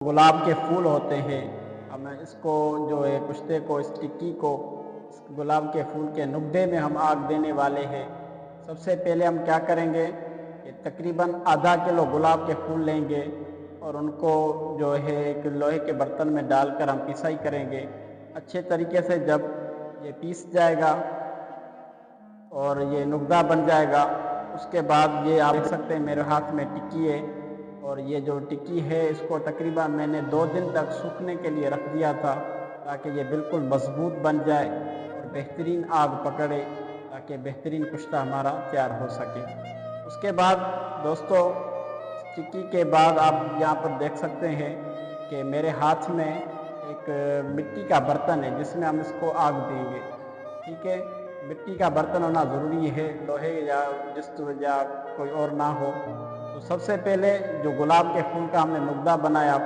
गुलाब के फूल होते हैं, हम इसको जो है कुश्ते को, इस टिक्की को इस गुलाब के फूल के नुब्बे में हम आग देने वाले हैं। सबसे पहले हम क्या करेंगे कि तकरीबन आधा किलो गुलाब के फूल लेंगे और उनको जो है एक लोहे के बर्तन में डालकर हम पिसाई करेंगे अच्छे तरीके से। जब ये पीस जाएगा और ये नुकदा बन जाएगा, उसके बाद ये आप देख सकते हैं मेरे हाथ में टिक्की है। और ये जो टिक्की है इसको तकरीबन मैंने 2 दिन तक सूखने के लिए रख दिया था, ताकि ये बिल्कुल मजबूत बन जाए और बेहतरीन आग पकड़े, ताकि बेहतरीन कुश्ता हमारा तैयार हो सके। उसके बाद दोस्तों, टिक्की के बाद आप यहाँ पर देख सकते हैं कि मेरे हाथ में एक मिट्टी का बर्तन है जिसमें हम इसको आग देंगे। ठीक है, मिट्टी का बर्तन होना ज़रूरी है, लोहे या डिस्क या कोई और ना हो। तो सबसे पहले जो गुलाब के फूल का हमने नुकदा बनाया